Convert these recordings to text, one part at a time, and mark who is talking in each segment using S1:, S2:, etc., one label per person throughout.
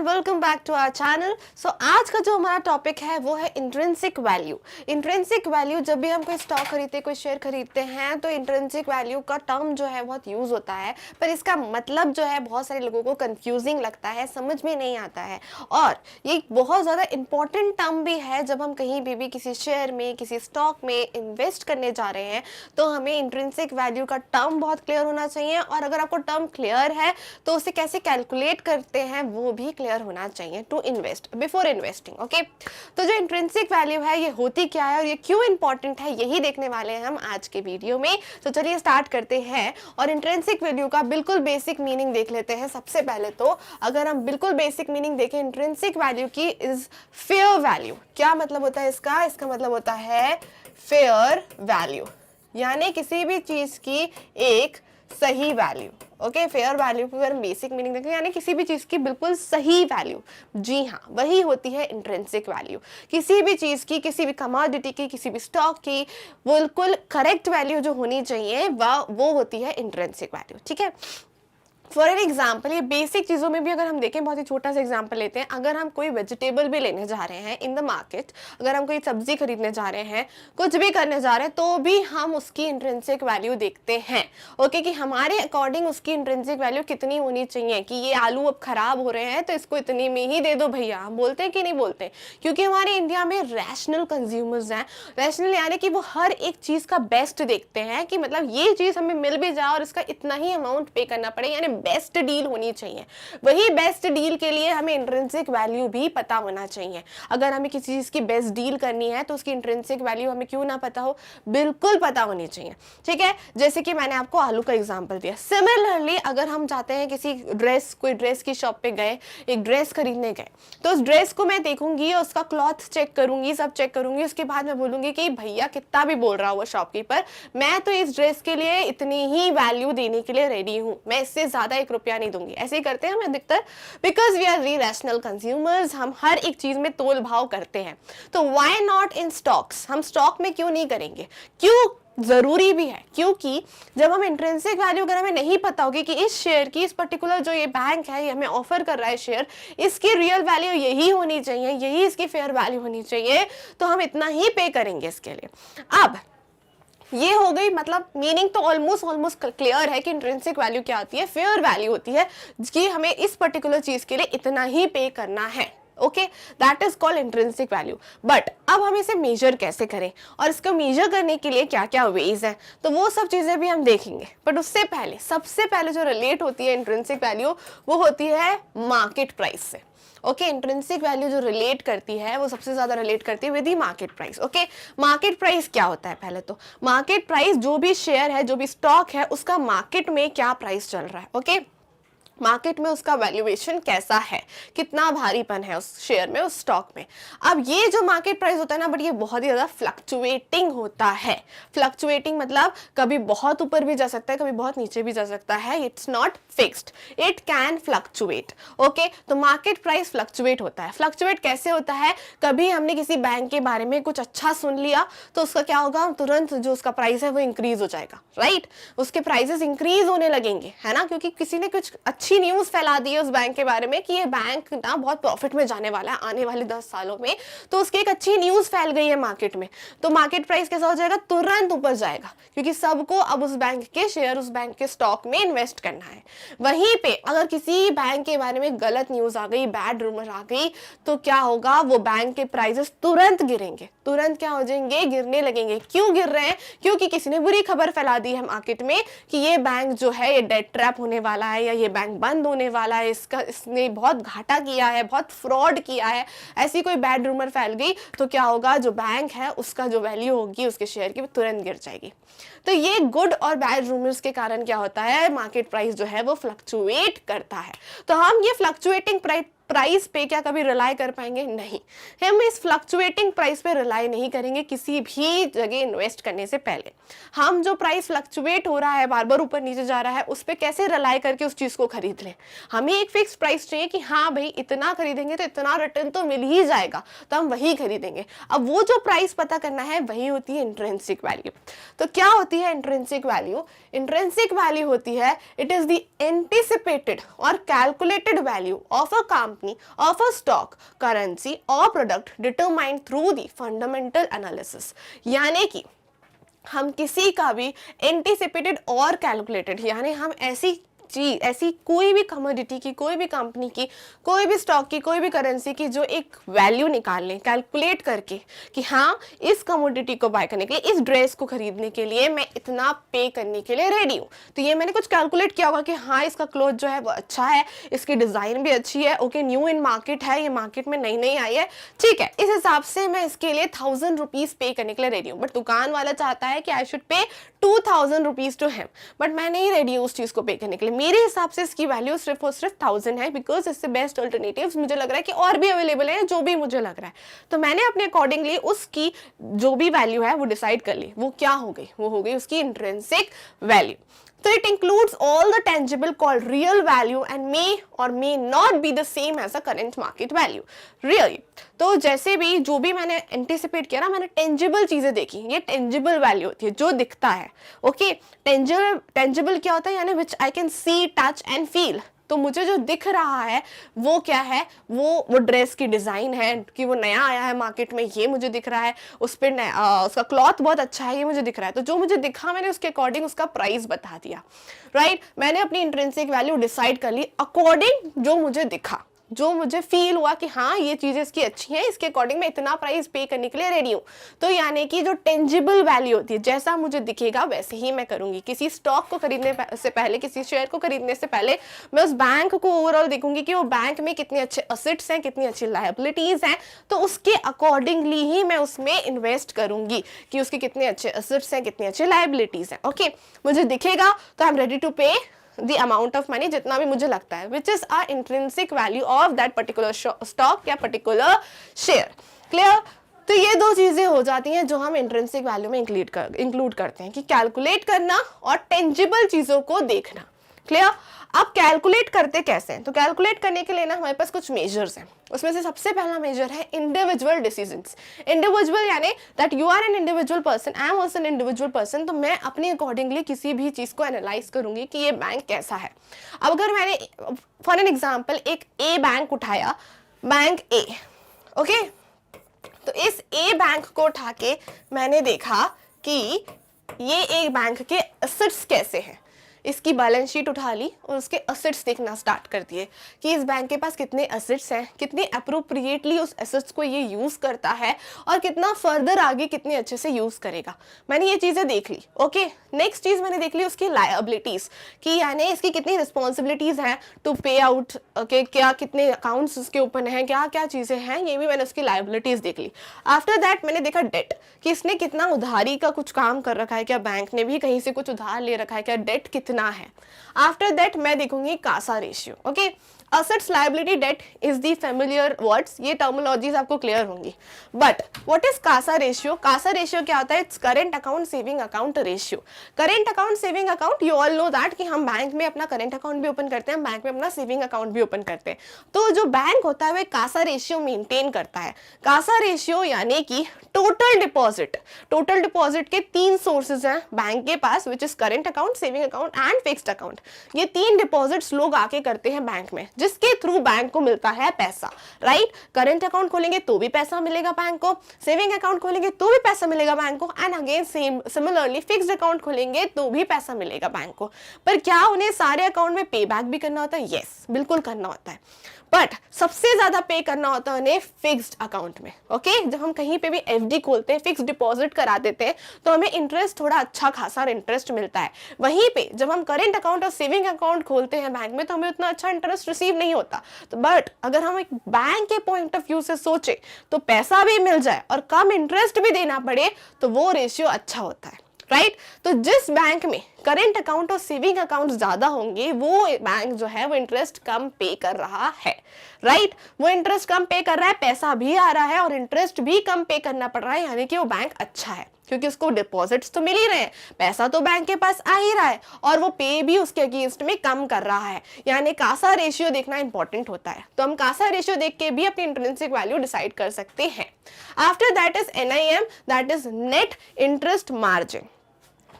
S1: Everyone, welcome back to our channel. So आज का जो हमारा टॉपिक है वो है इंट्रिंसिक वैल्यू। इंट्रिंसिक वैल्यू, जब भी हम कोई स्टॉक खरीदते, कोई शेयर खरीदते हैं तो इंट्रिंसिक वैल्यू का टर्म जो है बहुत यूज होता है, पर इसका मतलब जो है बहुत सारे लोगों को कंफ्यूजिंग लगता है, समझ में नहीं आता है। और ये बहुत ज़्यादा इंपॉर्टेंट टर्म भी है। जब हम कहीं भी किसी शेयर में, किसी स्टॉक में इन्वेस्ट करने जा रहे हैं तो हमें इंट्रिंसिक वैल्यू का टर्म बहुत क्लियर होना चाहिए, और अगर आपको टर्म क्लियर है तो उसे कैसे कैलकुलेट करते हैं वो भी क्लियर होना चाहिए to invest, before investing. Okay, तो जो इंट्रिंसिक वैल्यू है ये होती क्या है और ये क्यों इंपॉर्टेंट है, यही देखने वाले हैं हम आज के वीडियो में। तो चलिए स्टार्ट करते हैं और इंट्रिंसिक वैल्यू का बिल्कुल बेसिक मीनिंग देख लेते हैं। सबसे पहले तो अगर हम बिल्कुल बेसिक मीनिंग देखें इंट्रिंसिक वैल्यू की, इज फेयर वैल्यू। क्या मतलब होता है इसका? इसका मतलब होता है फेयर वैल्यू, यानी किसी भी चीज की एक सही वैल्यू। ओके, फेयर वैल्यू की अगर बेसिक मीनिंग देखें यानी किसी भी चीज की बिल्कुल सही वैल्यू। जी हाँ, वही होती है इंट्रिंसिक वैल्यू। किसी भी चीज की, किसी भी कमोडिटी की, किसी भी स्टॉक की बिल्कुल करेक्ट वैल्यू जो होनी चाहिए वो होती है इंट्रिंसिक वैल्यू। ठीक है, फॉर एन एग्जाम्पल, ये बेसिक चीज़ों में भी अगर हम देखें, बहुत ही छोटा सा एग्जाम्पल लेते हैं। अगर हम कोई वेजिटेबल भी लेने जा रहे हैं इन द मार्केट, अगर हम कोई सब्जी खरीदने जा रहे हैं, कुछ भी करने जा रहे हैं, तो भी हम उसकी इंट्रिंसिक वैल्यू देखते हैं। ओके, कि हमारे अकॉर्डिंग उसकी इंट्रिंसिक वैल्यू कितनी होनी चाहिए, कि ये आलू अब खराब हो रहे हैं तो इसको इतनी में ही दे दो भैया। हम बोलते हैं कि नहीं बोलते? क्योंकि हमारे इंडिया में रैशनल कंज्यूमर्स हैं। रैशनल यानी कि वो हर एक चीज़ का बेस्ट देखते हैं, कि मतलब ये चीज़ हमें मिल भी जाए और इसका इतना ही अमाउंट पे करना पड़े, यानी बेस्ट डील होनी चाहिए। वही बेस्ट डील के लिए हमें इंट्रिंसिक वैल्यू भी पता होना चाहिए। अगर हमें किसी चीज की बेस्ट डील करनी है तो उसकी इंट्रिंसिक वैल्यू हमें क्यों ना पता हो, बिल्कुल पता होनी चाहिए। ठीक है, जैसे कि मैंने आपको आलू का एग्जांपल दिया। सिमिलरली अगर हम जाते हैं किसी कोई ड्रेस की शॉप पे गए, एक ड्रेस खरीदने गए, तो उस ड्रेस को मैं देखूंगी, उसका क्लॉथ चेक करूंगी, सब चेक करूंगी। उसके बाद मैं बोलूंगी कि भैया कितना भी बोल रहा हुआ शॉपकीपर, मैं तो इस ड्रेस के लिए इतनी ही वैल्यू देने के लिए रेडी हूँ, मैं इससे ज्यादा 1 रुपया नहीं दूंगी। ऐसे ही करते हैं हम अधिकतर, because we are very rational consumers. हम हर एक चीज में तोल भाव करते हैं। तो व्हाई नॉट इन स्टॉक्स? हम स्टॉक में क्यों नहीं करेंगे? क्यों जरूरी भी है? क्योंकि जब हम इंट्रिंसिक वैल्यू अगर हमें नहीं पता होगी कि इस शेयर की, इस पर्टिकुलर जो ये बैंक है ये हमें ऑफर कर रहा है शेयर, इसकी रियल वैल्यू यही होनी चाहिए, यही इसकी फेयर वैल्यू होनी चाहिए, तो हम इतना ही पे करेंगे इसके लिए। अब ये हो गई, मतलब मीनिंग तो ऑलमोस्ट क्लियर है कि इंट्रिंसिक वैल्यू क्या होती है। फेयर वैल्यू होती है कि हमें इस पर्टिकुलर चीज के लिए इतना ही पे करना है। Okay, that is called intrinsic value. But अब हम इसे मेजर कैसे करें और इसको मेजर करने के लिए क्या क्या वेज हैं, तो वो सब चीजें भी हम देखेंगे। बट उससे पहले, सबसे पहले जो रिलेट होती है इंट्रिंसिक वैल्यू, वो होती है मार्केट प्राइस से। ओके, इंट्रिंसिक वैल्यू जो रिलेट करती है वो सबसे ज्यादा रिलेट करती है with the market price. Okay, market price क्या होता है? पहले तो मार्केट प्राइस, जो भी शेयर है, जो भी स्टॉक है, उसका मार्केट में क्या प्राइस चल रहा है। ओके, मार्केट में उसका वैल्यूएशन कैसा है, कितना भारीपन है उस शेयर में, उस स्टॉक में। अब ये जो मार्केट प्राइस होता है ना, बट ये बहुत ही ज्यादा फ्लक्चुएटिंग होता है। फ्लक्चुएटिंग मतलब कभी बहुत ऊपर भी जा सकता है, कभी बहुत नीचे भी जा सकता है। It's not fixed, it can fluctuate. Okay, तो मार्केट प्राइस फ्लक्चुएट होता है। फ्लक्चुएट कैसे होता है? कभी हमने किसी बैंक के बारे में कुछ अच्छा सुन लिया तो उसका क्या होगा, तुरंत जो उसका प्राइस है वो इंक्रीज हो जाएगा। राइट, उसके प्राइसेस इंक्रीज होने लगेंगे, है ना, क्योंकि किसी ने कुछ अच्छी न्यूज फैला दी है उस बैंक के बारे में कि ये बैंक ना बहुत प्रॉफिट में जाने वाला है आने वाले 10 सालों में, तो उसकी एक अच्छी न्यूज फैल गई है मार्केट में, तो मार्केट प्राइस कैसा हो जाएगा? तुरंत ऊपर जाएगा, क्योंकि सबको अब उस बैंक के शेयर, उस बैंक के स्टॉक में इन्वेस्ट करना है। वहीं पे अगर किसी बैंक के बारे में गलत न्यूज आ गई, बैड रूमर आ गई, तो क्या होगा, वो बैंक के प्राइसेस तुरंत गिरेंगे। तुरंत क्या हो जाएंगे? गिरने लगेंगे। क्यों गिर रहे हैं? क्योंकि किसी ने बुरी खबर फैला दी है मार्केट में कि ये बैंक जो है ये डेट ट्रैप होने वाला है, या ये बैंक बंद होने वाला है, इसने बहुत घाटा किया है, बहुत फ्रॉड किया है, ऐसी कोई बैड रूमर फैल गई, तो क्या होगा, जो बैंक है उसका जो वैल्यू होगी उसके शेयर की, वो तुरंत गिर जाएगी। तो ये गुड और बैड रूमर्स के कारण क्या होता है, मार्केट प्राइस जो है वो फ्लक्चुएट करता है। तो हम ये फ्लक्चुएटिंग प्राइस पे क्या कभी रिलाई कर पाएंगे? नहीं, हम इस फ्लक्चुएटिंग प्राइस पे रिलाई नहीं करेंगे किसी भी जगह इन्वेस्ट करने से पहले। हम जो प्राइस फ्लक्चुएट हो रहा है, बार बार ऊपर नीचे जा रहा है, उस पर कैसे रिलाई करके उस चीज को खरीद लें। हमें एक फिक्स प्राइस चाहिए कि हाँ भाई इतना खरीदेंगे तो इतना रिटर्न तो मिल ही जाएगा, तो हम वही खरीदेंगे। अब वो जो प्राइस पता करना है वही होती है इंट्रिंसिक वैल्यू। तो क्या होती है इंट्रिंसिक वैल्यू? इंट्रिंसिक वैल्यू होती है, इट इज द एंटिसिपेटेड और calculated value of a company of a stock, currency or product determined through the fundamental analysis. यानी कि हम किसी का भी एंटिसिपेटेड और कैलकुलेटेड, यानी हम ऐसी चीज, ऐसी कोई भी कमोडिटी की, कोई भी कंपनी की, कोई भी स्टॉक की, कोई भी करेंसी की जो एक वैल्यू निकाल लें कैलकुलेट करके कि हाँ इस कमोडिटी को बाय करने के लिए, इस ड्रेस को खरीदने के लिए मैं इतना पे करने के लिए रेडी हूँ। तो ये मैंने कुछ कैलकुलेट किया होगा कि हाँ इसका क्लोथ जो है वो अच्छा है, इसकी डिज़ाइन भी अच्छी है, ओके न्यू इन मार्केट है, ये मार्केट में नई नई आई है, ठीक है, इस हिसाब से मैं इसके लिए 1000 रुपीज़ पे करने के लिए रेडी हूँ। बट दुकान वाला चाहता है कि I should pay 2000 rupees two him, but मैं नहीं रेडी हूँ उस चीज़ को पे करने के लिए। मेरे हिसाब से इसकी वैल्यू सिर्फ और सिर्फ 1000 है, बिकॉज इससे बेस्ट अल्टरनेटिव्स मुझे लग रहा है कि और भी अवेलेबल है, जो भी मुझे लग रहा है। तो मैंने अपने अकॉर्डिंगली उसकी जो भी वैल्यू है वो डिसाइड कर ली। वो क्या हो गई? वो हो गई उसकी intrinsic value. So it includes all the tangible called real value and may or may not be the same as the current market value. Really. तो जैसे भी जो भी मैंने एंटिसिपेट किया ना, मैंने टेंजिबल चीजें देखी। ये टेंजिबल वैल्यू होती है, जो दिखता है। ओके, टेंजिबल क्या होता है? यानी which I can see, touch and feel. तो मुझे जो दिख रहा है वो क्या है? वो ड्रेस की डिज़ाइन है कि वो नया आया है मार्केट में, ये मुझे दिख रहा है। उस पर उसका क्लॉथ बहुत अच्छा है, ये मुझे दिख रहा है। तो जो मुझे दिखा मैंने उसके अकॉर्डिंग उसका प्राइस बता दिया, राइट। मैंने अपनी इंट्रिंसिक वैल्यू डिसाइड कर ली अकॉर्डिंग जो मुझे दिखा, जो मुझे फील हुआ कि हाँ ये चीज़ें इसकी अच्छी हैं, इसके अकॉर्डिंग मैं इतना प्राइस पे करने के लिए रेडी हूँ। तो यानी कि जो टेंजिबल वैल्यू होती है, जैसा मुझे दिखेगा वैसे ही मैं करूँगी। किसी स्टॉक को खरीदने से पहले, किसी शेयर को खरीदने से पहले मैं उस बैंक को ओवरऑल देखूंगी कि वो बैंक में कितने अच्छे असेट्स हैं, कितनी अच्छी लायबिलिटीज़ हैं। तो उसके अकॉर्डिंगली ही मैं उसमें इन्वेस्ट करूँगी कि उसके कितने अच्छे असेट्स हैं, कितनी अच्छी लायबिलिटीज़ हैं। ओके, मुझे दिखेगा तो आई एम रेडी टू पे the amount of money, जितना भी मुझे लगता है, which is our intrinsic value of that particular stock या particular share. Clear? तो ये दो चीजें हो जाती हैं जो हम इंट्रिंसिक वैल्यू में इंक्लूड करते हैं, कि कैलकुलेट करना और टेंजिबल चीजों को देखना। क्लियर? अब कैलकुलेट करते कैसे हैं? तो कैलकुलेट करने के लिए ना हमारे पास कुछ मेजर्स हैं। उसमें से सबसे पहला मेजर है इंडिविजुअल डिसीजंस। इंडिविजुअल यानी that you are an individual person, I am also an individual person. तो मैं अपने अकॉर्डिंगली किसी भी चीज़ को एनालाइज करूंगी कि ये बैंक कैसा है। अब अगर मैंने फॉर एन एग्जाम्पल एक ए बैंक उठाया, बैंक ए, ओके, तो इस ए बैंक को उठा के मैंने देखा कि ये एक बैंक के एसेट्स कैसे हैं। इसकी बैलेंस शीट उठा ली और उसके एसेट्स देखना स्टार्ट कर दिए कि इस बैंक के पास कितने एसेट्स हैं, कितने अप्रोप्रिएटली उस एसेट्स को ये यूज़ करता है और कितना फर्दर आगे कितने अच्छे से यूज़ करेगा। मैंने ये चीज़ें देख ली। ओके, नेक्स्ट चीज़ मैंने देख ली उसकी लायबिलिटीज़, कि यानी इसकी कितनी रिस्पॉन्सिबिलिटीज़ हैं टू पे आउट, ओके, क्या कितने अकाउंट्स उसके ओपन हैं, क्या क्या चीज़ें हैं, ये भी मैंने उसकी लायबिलिटीज़ देख ली। आफ्टर दैट मैंने देखा डेट, कि इसने कितना उधारी का कुछ काम कर रखा है, क्या बैंक ने भी कहीं से कुछ उधार ले रखा है, क्या डेट कितना है। आफ्टर दैट मैं देखूंगी CASA ratio. Okay, assets, liability, debt is the familiar words, ये टर्मिनोलॉजीज आपको क्लियर होंगी। But what is CASA ratio? CASA ratio क्या होता है? It's current account saving account ratio. Current account saving account, you all know that कि हम bank में अपना करेंट अकाउंट भी ओपन करते हैं, बैंक में अपना सेविंग अकाउंट भी ओपन करते हैं। तो जो बैंक होता है वह कासा रेशियो मेंटेन करता है। कासा रेशियो यानी कि टोटल डिपॉजिट। टोटल डिपॉजिट के 3 सोर्सेज हैं बैंक के पास, which is current account, saving account and fixed account. ये 3 डिपॉजिट्स लोग आके करते हैं बैंक में, जिसके थ्रू बैंक को मिलता है पैसा, राइट। करेंट अकाउंट खोलेंगे तो भी पैसा मिलेगा बैंक को, सेविंग अकाउंट खोलेंगे तो भी पैसा मिलेगा बैंक को, and again similarly fixed account खोलेंगे तो भी पैसा मिलेगा बैंक को। पर क्या उन्हें सारे अकाउंट में पे बैक भी करना होता है? यस, बिल्कुल करना होता है। बट सबसे ज्यादा पे करना होता है उन्हें फिक्स्ड अकाउंट में। ओके, जब हम कहीं पे भी एफडी खोलते हैं, फिक्स्ड डिपॉजिट करा देते हैं, तो हमें इंटरेस्ट थोड़ा अच्छा खासा इंटरेस्ट मिलता है। वहीं पे जब हम करेंट अकाउंट और सेविंग अकाउंट खोलते हैं बैंक में, तो हमें उतना अच्छा इंटरेस्ट रिसीव नहीं होता। तो बट अगर हम एक बैंक के पॉइंट ऑफ व्यू से सोचे तो पैसा भी मिल जाए और कम इंटरेस्ट भी देना पड़े, तो वो रेशियो अच्छा होता है, राइट। तो जिस बैंक में करेंट अकाउंट और सेविंग अकाउंट ज्यादा होंगे, वो बैंक जो है वो इंटरेस्ट कम पे कर रहा है, राइट। वो इंटरेस्ट कम पे कर रहा है, पैसा भी आ रहा है और इंटरेस्ट भी कम पे करना पड़ रहा है, यानी कि वो बैंक अच्छा है, क्योंकि उसको डिपॉजिट्स तो मिल ही रहे हैं, पैसा तो बैंक के पास आ ही रहा है, और वो पे भी उसके अगेंस्ट में कम कर रहा है। यानी कासा रेशियो देखना इंपॉर्टेंट होता है। तो हम कासा रेशियो देख के भी अपनी इंट्रिंसिक वैल्यू डिसाइड कर सकते हैं। After that is NIM, that is net interest margin.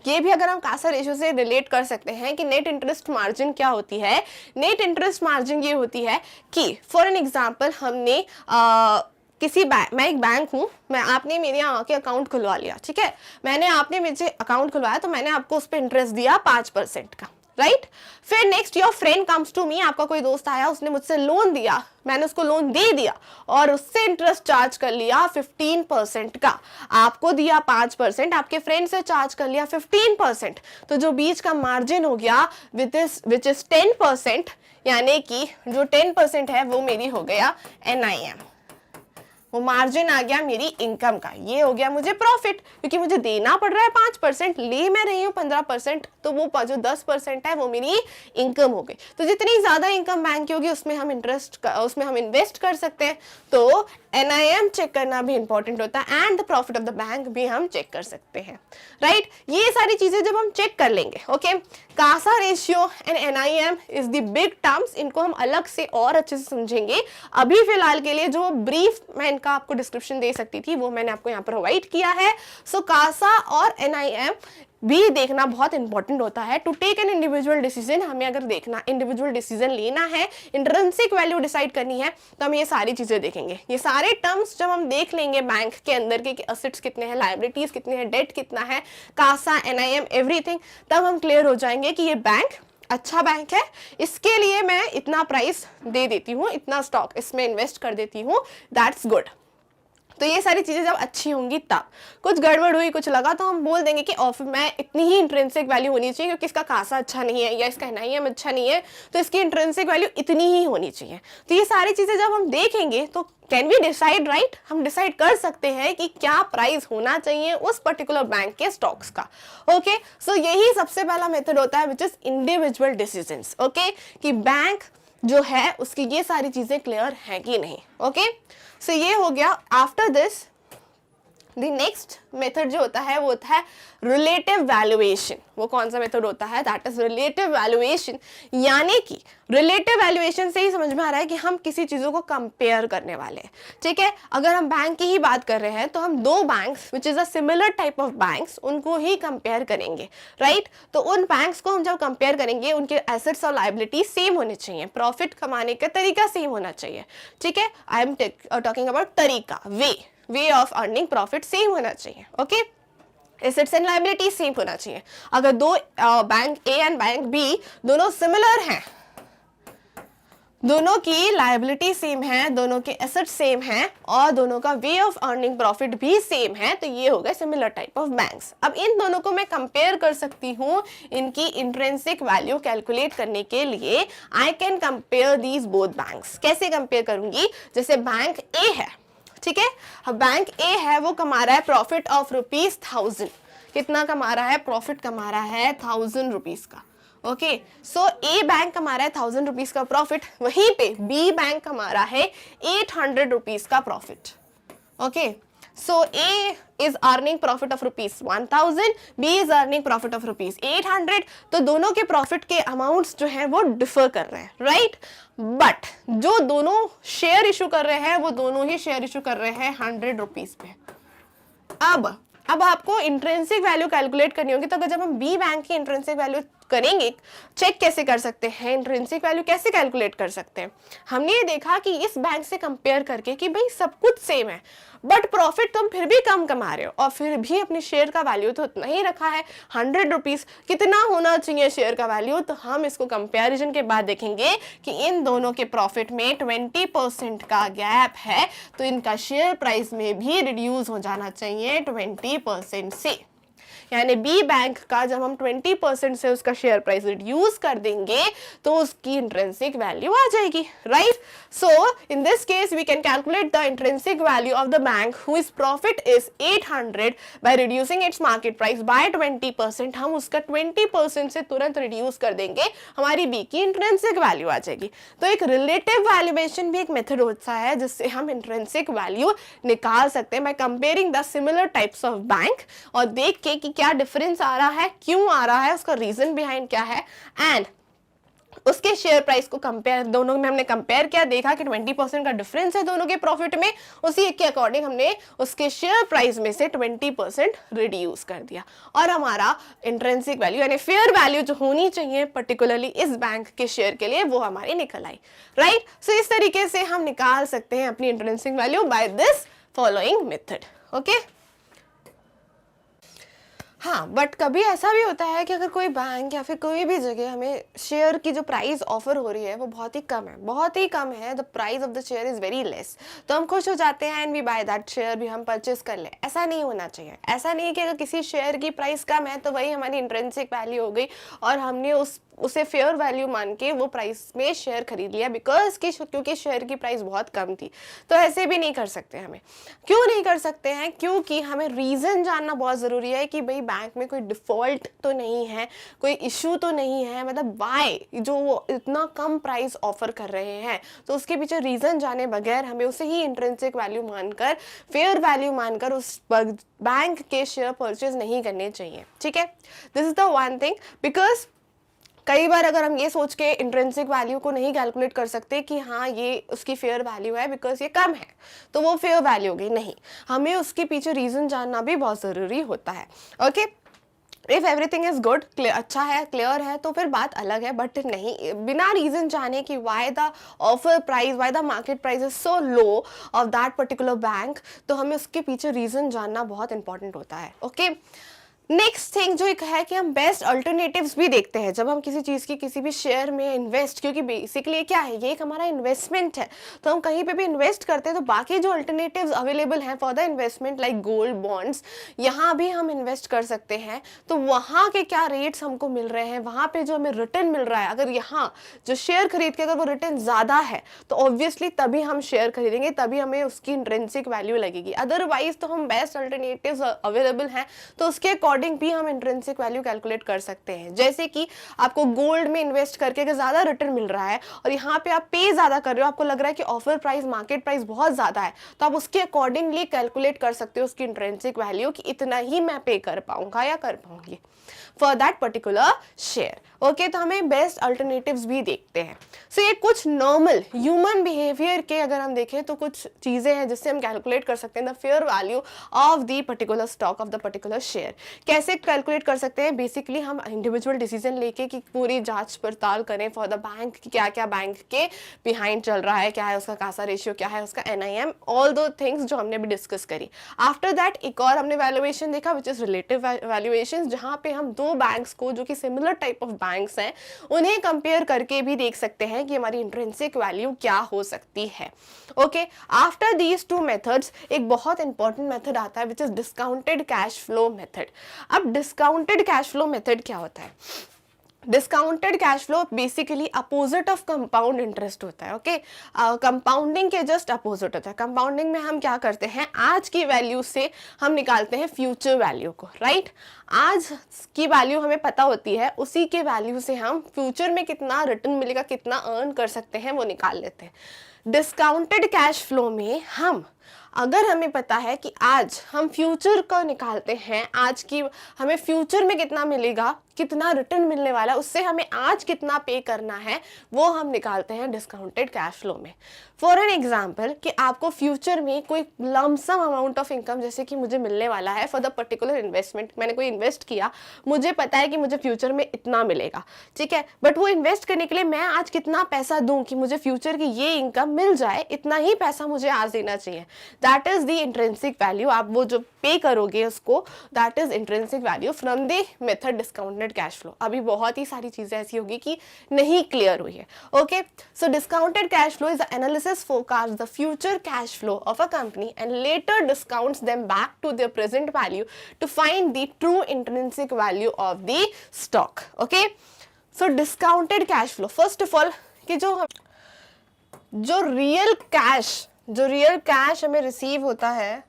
S1: ये भी अगर हम कासा रेशियो से रिलेट कर सकते हैं कि नेट इंटरेस्ट मार्जिन क्या होती है। नेट इंटरेस्ट मार्जिन ये होती है कि फॉर एन एग्जांपल हमने किसी बैंक, मैं एक बैंक हूँ, मैं आपने मेरे यहाँ आके अकाउंट खुलवा लिया, ठीक है, आपने मुझे अकाउंट खुलवाया तो मैंने आपको उस पर इंटरेस्ट दिया 5% का, राइट। फिर next your friend comes to me, आपका कोई दोस्त आया, उसने मुझसे लोन दिया, मैंने उसको लोन दे दिया और उससे इंटरेस्ट चार्ज कर लिया 15% का। आपको दिया 5%, आपके फ्रेंड से चार्ज कर लिया 15%, तो जो बीच का मार्जिन हो गया विच इज 10%, यानी कि जो 10% है वो मेरी हो गया NIM, वो मार्जिन आ गया मेरी इनकम का। ये हो गया मुझे प्रॉफिट, क्योंकि मुझे देना पड़ रहा है 5%, ले मैं रही हूँ 15%, तो वो जो 10% है वो मेरी इनकम हो गई। तो जितनी ज्यादा इनकम बैंक की होगी उसमें हम इन्वेस्ट कर सकते हैं। तो NIM चेक करना भी इंपॉर्टेंट होता है and the profit of the bank भी हम चेक कर सकते हैं, राइट। ये सारी चीजें जब हम चेक कर लेंगे, okay. Kasa ratio and NIM is the big terms, इनको हम अलग से और अच्छे से समझेंगे। अभी फिलहाल के लिए जो ब्रीफ मैं इनका आपको डिस्क्रिप्शन दे सकती थी वो मैंने आपको यहाँ पर प्रोवाइड किया है। सो कासा और NIM भी देखना बहुत इंपॉर्टेंट होता है to take an individual decision. हमें अगर देखना इंडिविजुअल डिसीजन लेना है, इंट्रिंसिक वैल्यू डिसाइड करनी है, तो हम ये सारी चीजें देखेंगे। ये सारे टर्म्स जब हम देख लेंगे बैंक के अंदर के असेट्स कितने हैं, लायबिलिटीज कितने हैं, डेट कितना है, कासा, NIM, एवरीथिंग, तब हम क्लियर हो जाएंगे कि ये बैंक अच्छा बैंक है, इसके लिए मैं इतना प्राइस दे देती हूँ, इतना स्टॉक इसमें इन्वेस्ट कर देती हूँ, दैट्स गुड। तो ये सारी चीजें जब अच्छी होंगी तब। कुछ गड़बड़ हुई, कुछ लगा, तो हम बोल देंगे कि ऑफ में इतनी ही इंट्रिंसिक वैल्यू होनी चाहिए, क्योंकि इसका कासा अच्छा नहीं है या इसका NIM अच्छा नहीं है, तो इसकी इंट्रिंसिक वैल्यू इतनी ही होनी चाहिए। तो ये सारी चीजें जब हम देखेंगे तो कैन वी डिसाइड, राइट, हम डिसाइड कर सकते हैं कि क्या प्राइस होना चाहिए उस पर्टिकुलर बैंक के स्टॉक्स का, ओके। सो यही सबसे पहला मेथड होता है which is individual decisions, okay, कि बैंक जो है उसकी ये सारी चीजें क्लियर है कि नहीं, ओके। सो ये हो गया। After this the next method जो होता है वो होता है रिलेटिव वैल्यूएशन। वो कौन सा मेथड होता है? That is relative valuation. यानी कि रिलेटिव वैल्यूएशन से ही समझ में आ रहा है कि हम किसी चीजों को कंपेयर करने वाले हैं, ठीक है। अगर हम बैंक की ही बात कर रहे हैं तो हम दो banks which is a similar type of banks उनको ही कंपेयर करेंगे, राइट। तो उन बैंक्स को हम जब कंपेयर करेंगे उनके एसेट्स और लायबिलिटी सेम होने चाहिए, प्रॉफिट कमाने का तरीका सेम होना चाहिए, ठीक है। आई एम टॉकिंग अबाउट तरीका, way of earning profit same होना चाहिए, okay. Assets and liability same होना चाहिए। अगर दो bank A and bank B दोनों सिमिलर हैं, दोनों की लायबिलिटी सेम है, दोनों के एसेट्स सेम हैं और दोनों का वे ऑफ अर्निंग प्रॉफिट भी सेम है, तो ये हो गए सिमिलर टाइप ऑफ बैंक्स। अब इन दोनों को मैं कंपेयर कर सकती हूँ इनकी इंट्रिंसिक वैल्यू कैलकुलेट करने के लिए। I can compare these both banks. कैसे कंपेयर करूंगी? जैसे बैंक A है, ठीक है, अब बैंक A है, वो कमा रहा है प्रॉफिट ऑफ ₹1000। कितना कमा रहा है? प्रॉफिट कमा रहा है ₹1000 का, ओके। सो A बैंक कमा रहा है ₹1000 का प्रॉफिट, वहीं पे B बैंक कमा रहा है ₹800 का profit, okay. So A is earning profit of ₹1000, B is earning profit of ₹800। तो दोनों के प्रॉफिट के अमाउंट्स जो हैं वो डिफर कर रहे हैं, राइट। बट जो दोनों शेयर इशू कर रहे हैं वो दोनों ही शेयर इशू कर रहे हैं ₹100 पे। अब आपको इंट्रिंसिक वैल्यू कैलकुलेट करनी होगी, तो अगर जब हम B बैंक की इंट्रिंसिक वैल्यू करेंगे, चेक कैसे कर सकते हैं, इंट्रिंसिक वैल्यू कैसे कैलकुलेट कर सकते हैं। हमने ये देखा कि इस बैंक से कंपेयर करके कि भाई सब कुछ सेम है, बट प्रॉफिट तुम फिर भी कम कमा रहे हो और फिर भी अपने शेयर का वैल्यू तो उतना ही रखा है, ₹100। कितना होना चाहिए शेयर का वैल्यू? तो हम इसको कंपैरिजन के बाद देखेंगे कि इन दोनों के प्रॉफिट में 20% का गैप है, तो इनका शेयर प्राइस में भी रिड्यूस हो जाना चाहिए 20% से। यानी B बैंक का जब हम 20% से उसका शेयर प्राइस रिड्यूस कर देंगे तो उसकी इंट्रिंसिक वैल्यू आ जाएगी, right. So in this case we can calculate the intrinsic value of the bank whose profit is 800 by reducing its market price by 20%। हम उसका 20% से तुरंत रिड्यूस कर देंगे, हमारी B की इंट्रिंसिक वैल्यू आ जाएगी। तो एक रिलेटिव वैल्यूएशन भी एक मेथड होता है जिससे हम इंट्रिंसिक वैल्यू निकाल सकते हैं by comparing the similar types of bank और देख के कि क्या डिफरेंस आ रहा है, क्यों आ रहा है, उसका रीजन बिहाइंड क्या है, एंड उसके शेयर प्राइस को कंपेयर, दोनों में हमने कंपेयर किया, देखा कि 20% का डिफरेंस है दोनों के प्रॉफिट में, उसी के अकॉर्डिंग हमने उसके शेयर प्राइस में से 20% रिड्यूस कर दिया और हमारा इंट्रिंसिक वैल्यू यानी फेयर वैल्यू जो होनी चाहिए पर्टिकुलरली इस बैंक के शेयर के लिए वो हमारी निकल आई, राइट। सो इस तरीके से हम निकाल सकते हैं अपनी intrinsic value by this following method, okay. हाँ, बट कभी ऐसा भी होता है कि अगर कोई बैंक या फिर कोई भी जगह हमें शेयर की जो प्राइस ऑफर हो रही है वो बहुत ही कम है, बहुत ही कम है, the price of the share is very less, तो हम खुश हो जाते हैं and we buy that share, भी हम परचेस कर ले। ऐसा नहीं होना चाहिए। ऐसा नहीं है कि अगर किसी शेयर की प्राइस कम है तो वही हमारी इंट्रिंसिक वैल्यू हो गई और हमने उसे फेयर वैल्यू मान के वो प्राइस में शेयर खरीद लिया क्योंकि शेयर की प्राइस बहुत कम थी। तो ऐसे भी नहीं कर सकते हमें। क्यों नहीं कर सकते हैं? क्योंकि हमें रीज़न जानना बहुत ज़रूरी है कि भाई बैंक में कोई डिफ़ॉल्ट तो नहीं है, कोई इशू तो नहीं है, मतलब वाई जो वो इतना कम प्राइस ऑफर कर रहे हैं, तो उसके पीछे रीज़न जाने बगैर हमें उसे ही इंट्रिंसिक वैल्यू मानकर, फेयर वैल्यू मानकर उस बैंक के शेयर परचेज नहीं करने चाहिए, ठीक है। This is the one thing, because कई बार अगर हम ये सोच के इंट्रिंसिक वैल्यू को नहीं कैलकुलेट कर सकते कि हाँ ये उसकी फेयर वैल्यू है बिकॉज ये कम है तो वो फेयर वैल्यू होगी, नहीं, हमें उसके पीछे रीज़न जानना भी बहुत ज़रूरी होता है, okay. If everything is good, अच्छा है, क्लियर है, तो फिर बात अलग है, बट नहीं, बिना रीजन जाने कि why the offer price, why the market price is so low of that particular bank, तो हमें उसके पीछे रीजन जानना बहुत इंपॉर्टेंट होता है, ओके। नेक्स्ट थिंग जो एक है कि हम बेस्ट अल्टरनेटिव्स भी देखते हैं जब हम किसी चीज़ की किसी भी शेयर में इन्वेस्ट, क्योंकि बेसिकली क्या है, ये एक हमारा इन्वेस्टमेंट है, तो हम कहीं पे भी इन्वेस्ट करते हैं तो बाकी जो अल्टरनेटिव्स अवेलेबल हैं for the investment like gold, bonds, यहाँ भी हम इन्वेस्ट कर सकते हैं। तो वहाँ के क्या रेट्स हमको मिल रहे हैं, वहाँ पर जो हमें रिटर्न मिल रहा है, अगर यहाँ जो शेयर खरीद के अगर वो रिटर्न ज़्यादा है तो ऑब्वियसली तभी हम शेयर खरीदेंगे, तभी हमें उसकी इंट्रिंसिक वैल्यू लगेगी। अदरवाइज तो हम बेस्ट अल्टरनेटिव्स अवेलेबल हैं तो उसके अकॉर्डिंग भी हम इंट्रिंसिक वैल्यू कैलकुलेट कर सकते हैं। जैसे कि आपको गोल्ड में इन्वेस्ट करके अगर ज्यादा रिटर्न मिल रहा है और यहाँ पे आप पे ज्यादा कर रहे हो, आपको लग रहा है कि ऑफर प्राइस, मार्केट प्राइस बहुत ज्यादा है, तो आप उसके अकॉर्डिंगली कैलकुलेट कर सकते हो उसकी इंट्रिंसिक वैल्यू कि इतना ही मैं पे कर पाऊंगा या कर पाऊंगी for that particular share, okay. तो हमें बेस्ट अल्टरनेटिव्स भी देखते हैं। सो ये कुछ नॉर्मल ह्यूमन बिहेवियर के अगर हम देखें तो कुछ चीज़ें हैं जिससे हम कैलकुलेट कर सकते हैं the fair value of the particular stock of the particular share. कैसे कैलकुलेट कर सकते हैं? बेसिकली हम इंडिविजुअल डिसीजन लेके कि पूरी जांच पड़ताल करें फॉर द बैंक कि क्या क्या बैंक के बिहाइंड चल रहा है, क्या है उसका कासा रेशियो, क्या है उसका NIM, ऑल दो थिंग्स जो हमने भी डिस्कस करी। आफ्टर दैट एक और हमने वैल्यूएशन देखा विच इज रिलेटिव वैल्यूएशन, जहाँ पे हम दो बैंक्स को जो कि सिमिलर टाइप ऑफ बैंक्स हैं उन्हें कंपेयर करके भी देख सकते हैं कि हमारी इंट्रिंसिक वैल्यू क्या हो सकती है, okay. After these two methods एक बहुत इंपॉर्टेंट मेथड आता है which is discounted cash flow method. अब डिस्काउंटेड कैश फ्लो मेथड क्या होता है? Discounted cash flow basically opposite of compound interest होता है, ओके। कंपाउंडिंग के जस्ट अपोजिट होता है। कंपाउंडिंग में हम क्या करते हैं, आज की वैल्यू से हम निकालते हैं फ्यूचर वैल्यू को, राइट। आज की वैल्यू हमें पता होती है, उसी के वैल्यू से हम फ्यूचर में कितना रिटर्न मिलेगा, कितना अर्न कर सकते हैं वो निकाल लेते हैं। डिस्काउंटेड कैश फ्लो में हम अगर हमें पता है कि आज हम फ्यूचर को निकालते हैं, आज की हमें फ्यूचर में कितना मिलेगा, कितना रिटर्न मिलने वाला है, उससे हमें आज कितना पे करना है वो हम निकालते हैं डिस्काउंटेड कैश फ्लो में। फॉर एन एग्जाम्पल कि आपको फ्यूचर में कोई लमसम अमाउंट ऑफ इनकम जैसे कि मुझे मिलने वाला है फॉर द पर्टिकुलर इन्वेस्टमेंट, मैंने कोई इन्वेस्ट किया, मुझे पता है कि मुझे फ्यूचर में इतना मिलेगा, ठीक है, बट वो इन्वेस्ट करने के लिए मैं आज कितना पैसा दूं कि मुझे फ्यूचर की ये इनकम मिल जाए, इतना ही पैसा मुझे आज देना चाहिए। That is the intrinsic value. आप वो जो पे करोगे उसको, that is intrinsic value from the method discounted cash flow. अभी बहुत ही सारी चीजें ऐसी होगी कि नहीं क्लियर हुई है, okay. So discounted cash flow is the analysis forecast the future cash flow of a company and later discounts them back to their present value to find the true intrinsic value of the stock, okay. So discounted cash flow, first of all कि जो real cash हमें receive होता है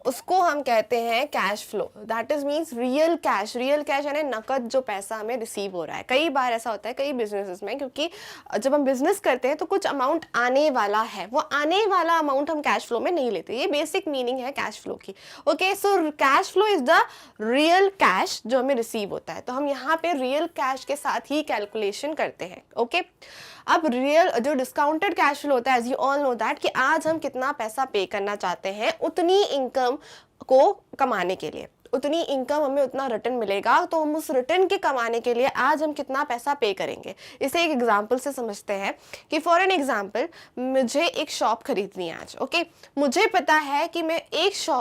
S1: उसको हम कहते हैं cash flow. That is means real cash. Real cash यानी नकद जो पैसा हमें रिसीव हो रहा है। कई बार ऐसा होता है कई बिजनेसेस में, क्योंकि जब हम बिजनेस करते हैं तो कुछ अमाउंट आने वाला है, वो आने वाला अमाउंट हम कैश फ्लो में नहीं लेते। ये बेसिक मीनिंग है कैश फ्लो की। Okay, so cash flow is the real cash जो हमें रिसीव होता है। तो हम यहाँ पे रियल कैश के साथ ही कैलकुलेशन करते हैं। ओके, अब रियल जो डिस्काउंटेड कैश फ्लो होता है, as you all know that, कि आज हम कितना पैसा पे करना चाहते हैं उतनी इनकम को कमाने के लिए, उतनी इनकम हमें उतना रिटर्न मिलेगा, तो हम उस रिटर्न के कमाने के लिए आज हम कितना पैसा पे करेंगे। इसे एक एग्जांपल से समझते हैं कि फॉर एन एग्जांपल मुझे एक शॉप खरीदनी है आज। ओके, मुझे पता है कि मैं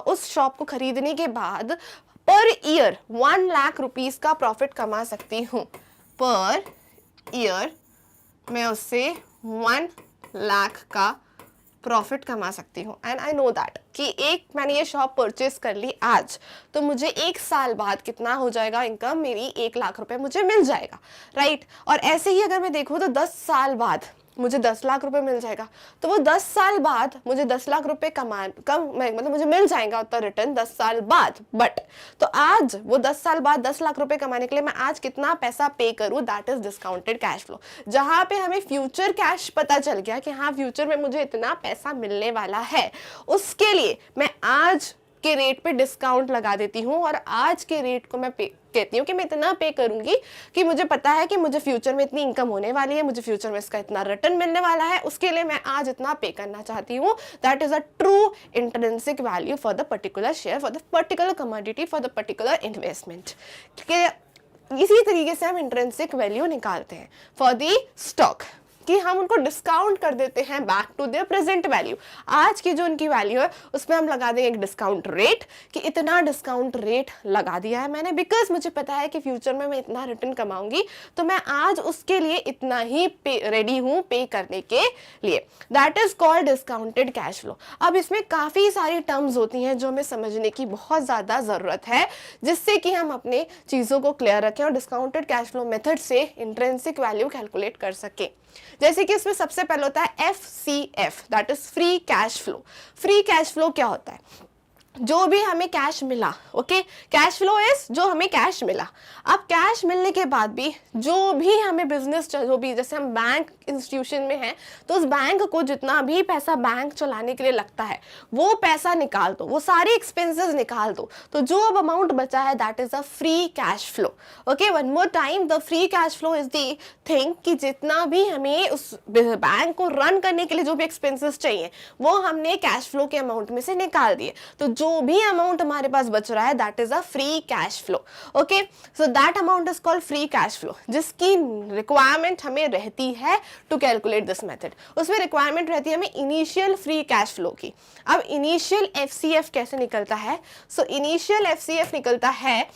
S1: उस शॉप को खरीदने के बाद पर ईयर 1 लाख रुपीस का प्रॉफिट कमा सकती हूँ। पर ईयर मैं उससे 1 लाख का प्रॉफिट कमा सकती हूँ। एंड आई नो दैट कि मैंने ये शॉप परचेज कर ली आज, तो मुझे 1 साल बाद कितना हो जाएगा इनकम, मेरी 1 लाख रुपए मुझे मिल जाएगा, राइट। और ऐसे ही अगर मैं देखूँ तो 10 साल बाद मुझे 10 लाख रुपए मिल जाएगा। तो वो 10 साल बाद मुझे 10 लाख रुपए मतलब मुझे मिल जाएगा उतना रिटर्न 10 साल बाद। बट तो आज वो 10 साल बाद 10 लाख रुपए कमाने के लिए मैं आज कितना पैसा पे करूँ, that is discounted cash flow. जहां पे हमें फ्यूचर कैश पता चल गया कि हाँ फ्यूचर में मुझे इतना पैसा मिलने वाला है, उसके लिए मैं आज के रेट पे डिस्काउंट लगा देती हूँ और आज के रेट को मैं कहती हूँ कि मैं इतना पे करूंगी कि मुझे पता है कि मुझे फ्यूचर में इतनी इनकम होने वाली है, मुझे फ्यूचर में इसका इतना रिटर्न मिलने वाला है, उसके लिए मैं आज इतना पे करना चाहती हूँ। That is a true intrinsic value for the particular share, for the particular commodity, for the particular investment. इसी तरीके से हम इंट्रिंसिक वैल्यू निकालते हैं फॉर द स्टॉक, कि हम उनको डिस्काउंट कर देते हैं back to their present value. आज की जो उनकी वैल्यू है उसमें हम लगा देंगे एक डिस्काउंट रेट, कि इतना डिस्काउंट रेट लगा दिया है मैंने, बिकॉज मुझे पता है कि फ्यूचर में मैं इतना रिटर्न कमाऊंगी, तो मैं आज उसके लिए इतना ही रेडी हूँ पे करने के लिए। That is called discounted cash flow. अब इसमें काफ़ी सारी टर्म्स होती हैं जो हमें समझने की बहुत ज़्यादा ज़रूरत है, जिससे कि हम अपने चीज़ों को क्लियर रखें और डिस्काउंटेड कैश फ्लो मेथड से इंट्रिंसिक वैल्यू कैलकुलेट कर सकें। जैसे कि इसमें सबसे पहले होता है FCF, that is free cash flow. Free cash flow क्या होता है? जो भी हमें कैश मिला, ओके, कैश फ्लो इज जो हमें कैश मिला। अब कैश मिलने के बाद भी जो भी हमें बिजनेस, जो भी, जैसे हम बैंक इंस्टीट्यूशन में हैं तो उस बैंक को जितना भी पैसा बैंक चलाने के लिए लगता है वो पैसा निकाल दो, वो सारे एक्सपेंसेस निकाल दो, तो जो अब अमाउंट बचा है that is a free cash flow. Okay, one more time, the free cash flow is the thing कि जितना भी हमें उस बैंक को रन करने के लिए जो भी एक्सपेंसेस चाहिए वो हमने कैश फ्लो के अमाउंट में से निकाल दिए, तो जो भी अमाउंट हमारे पास बच रहा है that is a free cash flow. Okay, so that amount is called free cash flow, जिसकी रिक्वायरमेंट हमें रहती है टू कैलकुलेट दिस मेथड। उसमें रिक्वायरमेंट रहती है हमें इनिशियल फ्री कैश फ्लो की। अब इनिशियल FCF कैसे निकलता है? सो इनिशियल FCF निकलता है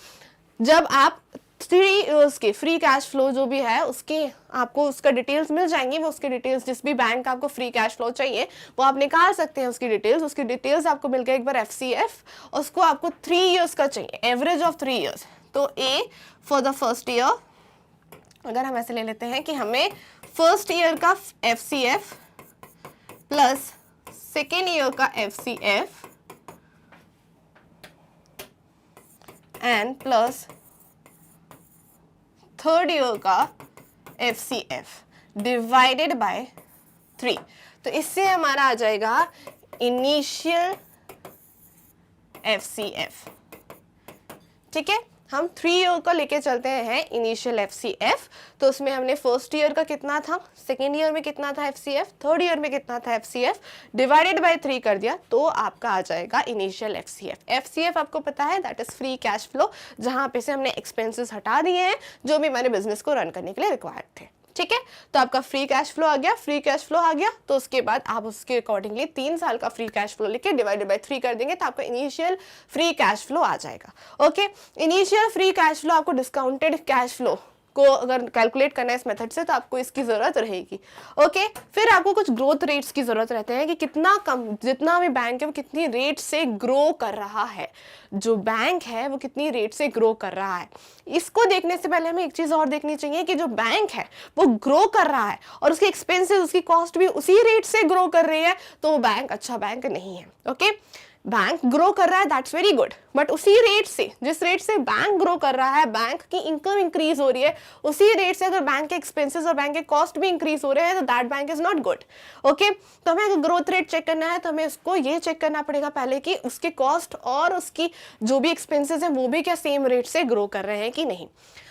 S1: जब आप 3 इयर्स के फ्री कैश फ्लो जो भी है उसके आपको उसका डिटेल्स मिल जाएंगी, वो उसके डिटेल्स, जिस भी बैंक का आपको फ्री कैश फ्लो चाहिए वो आप निकाल सकते हैं, उसकी डिटेल्स आपको मिल गए एक बार FCF, उसको आपको 3 इयर्स का चाहिए, एवरेज ऑफ 3 इयर्स। तो A for the first year, अगर हम ऐसे ले लेते हैं कि हमें फर्स्ट ईयर का FCF प्लस सेकेंड ईयर का FCF and plus third year का FCF डिवाइडेड बाय 3, तो इससे हमारा आ जाएगा इनिशियल FCF। ठीक है, हम 3 ईयर का लेके चलते हैं इनिशियल FCF, तो उसमें हमने फर्स्ट ईयर का कितना था, सेकेंड ईयर में कितना था FCF, थर्ड ईयर में कितना था FCF, डिवाइडेड बाय 3 कर दिया, तो आपका आ जाएगा इनिशियल FCF। FCF आपको पता है that is free cash flow, जहां पे से हमने एक्सपेंसेस हटा दिए हैं जो भी हमारे बिजनेस को रन करने के लिए रिक्वायर्ड थे। ठीक है, तो आपका फ्री कैश फ्लो आ गया, फ्री कैश फ्लो आ गया, तो उसके बाद आप उसके अकॉर्डिंगली 3 साल का फ्री कैश फ्लो लेके डिवाइडेड बाय 3 कर देंगे, तो आपका इनिशियल फ्री कैश फ्लो आ जाएगा। Okay, initial free cash flow आपको डिस्काउंटेड कैश फ्लो को अगर कैलकुलेट करना है इस मेथड से तो आपको इसकी ज़रूरत रहेगी। ओके, फिर आपको कुछ ग्रोथ रेट्स की ज़रूरत रहते हैं कि कितना कम, जितना भी बैंक है वो कितनी रेट से ग्रो कर रहा है, जो बैंक है वो कितनी रेट से ग्रो कर रहा है। इसको देखने से पहले हमें एक चीज़ और देखनी चाहिए कि जो बैंक है वो ग्रो कर रहा है और उसके एक्सपेंसेस, उसकी कॉस्ट भी उसी रेट से ग्रो कर रही है, तो वो बैंक अच्छा बैंक नहीं है। ओके, बैंक ग्रो कर रहा है, दैट्स वेरी गुड, बट उसी रेट से, जिस रेट से बैंक ग्रो कर रहा है, बैंक की इनकम इंक्रीज हो रही है, उसी रेट से अगर बैंक के एक्सपेंसेस और बैंक के कॉस्ट भी इंक्रीज हो रहे हैं, तो that bank is not good. Okay, तो हमें अगर ग्रोथ रेट चेक करना है तो हमें उसको ये चेक करना पड़ेगा पहले कि उसके कॉस्ट और उसकी जो भी एक्सपेंसेस हैं वो भी क्या सेम रेट से ग्रो कर रहे हैं कि नहीं।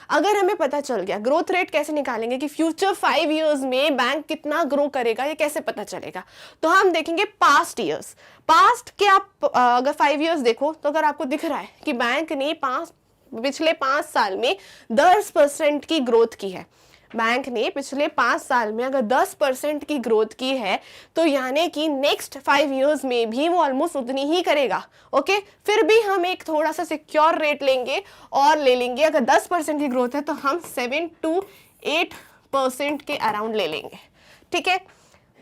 S1: अगर हमें पता चल गया, ग्रोथ रेट कैसे निकालेंगे कि फ्यूचर 5 इयर्स में बैंक कितना ग्रो करेगा, ये कैसे पता चलेगा, तो हम देखेंगे पास्ट ईयर्स। पास्ट के आप अगर 5 इयर्स देखो तो अगर आपको दिख रहा है कि बैंक ने पिछले 5 साल में 10% की ग्रोथ की है, बैंक ने पिछले 5 साल में अगर 10% की ग्रोथ की है, तो यानी कि नेक्स्ट 5 इयर्स में भी वो ऑलमोस्ट उतनी ही करेगा। ओके, फिर भी हम एक थोड़ा सा सिक्योर रेट लेंगे और ले लेंगे, अगर 10% की ग्रोथ है तो हम 7 to 8% के अराउंड ले लेंगे। ठीक है,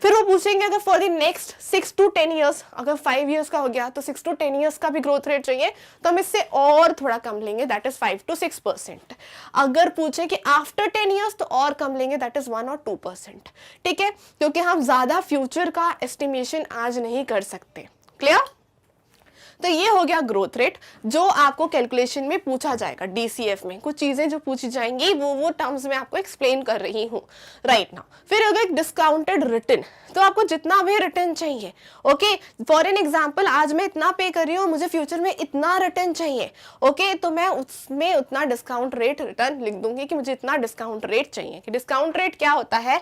S1: फिर वो पूछेंगे अगर for the next 6 to 10 years, अगर 5 इयर्स का हो गया तो 6 to 10 इयर्स का भी ग्रोथ रेट चाहिए, तो हम इससे और थोड़ा कम लेंगे, दैट इज 5 to 6%। अगर पूछे कि आफ्टर 10 इयर्स तो और कम लेंगे, दैट इज 1 or 2%। ठीक है, क्योंकि हम ज्यादा फ्यूचर का एस्टिमेशन आज नहीं कर सकते। क्लियर? तो ये हो गया ग्रोथ रेट, जो आपको कैलकुलेशन में पूछा जाएगा। डीसीएफ में कुछ चीजें जो पूछी जाएंगी वो टर्म्स में आपको एक्सप्लेन कर रही हूँ राइट नाउ। फिर अगर डिस्काउंटेड रिटर्न, तो आपको जितना भी रिटर्न चाहिए, ओके, फॉर एन एग्जांपल आज मैं इतना पे कर रही हूँ, मुझे फ्यूचर में इतना रिटर्न चाहिए, ओके, तो मैं उसमें उतना डिस्काउंट रेट रिटर्न लिख दूंगी कि मुझे इतना डिस्काउंट रेट चाहिए। कि डिस्काउंट रेट क्या होता है,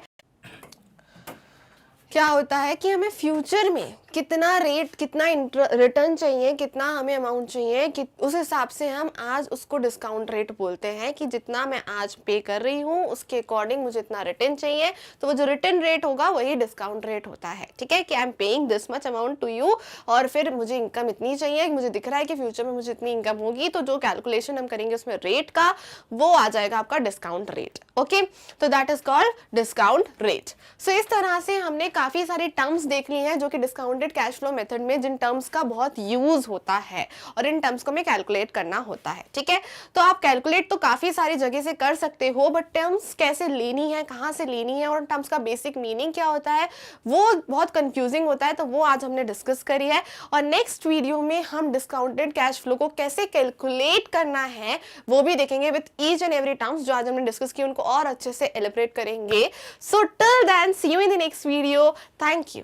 S1: क्या होता है कि हमें फ्यूचर में कितना रेट, कितना रिटर्न चाहिए, कितना हमें अमाउंट चाहिए, कि उस हिसाब से हम आज उसको डिस्काउंट रेट बोलते हैं कि जितना मैं आज पे कर रही हूँ उसके अकॉर्डिंग मुझे इतना रिटर्न चाहिए, तो वो जो रिटर्न रेट होगा वही डिस्काउंट रेट होता है। ठीक है, कि I am paying this much amount to you, और फिर मुझे इनकम इतनी चाहिए, मुझे दिख रहा है कि फ्यूचर में मुझे इतनी इनकम होगी, तो जो कैलकुलेशन हम करेंगे उसमें रेट का, वो आ जाएगा आपका डिस्काउंट रेट। ओके, तो that is called discount rate. So इस तरह से हमने काफी सारी टर्म्स देख ली हैं जो कि डिस्काउंटेड कैश फ्लो मेथड में जिन टर्म्स का बहुत यूज होता है, और इन टर्म्स को हमें कैलकुलेट करना होता है। ठीक है, तो आप कैलकुलेट तो काफी सारी जगह से कर सकते हो, बट टर्म्स कैसे लेनी है, कहाँ से लेनी है, और टर्म्स का बेसिक मीनिंग क्या होता है, वो बहुत कंफ्यूजिंग होता है, तो वो आज हमने डिस्कस करी है। और नेक्स्ट वीडियो में हम डिस्काउंटेड कैश फ्लो को कैसे कैलकुलेट करना है वो भी देखेंगे with each and every terms जो आज हमने डिस्कस की, उनको और अच्छे से एलिब्रेट करेंगे। So till then see you in the next video. Thank you.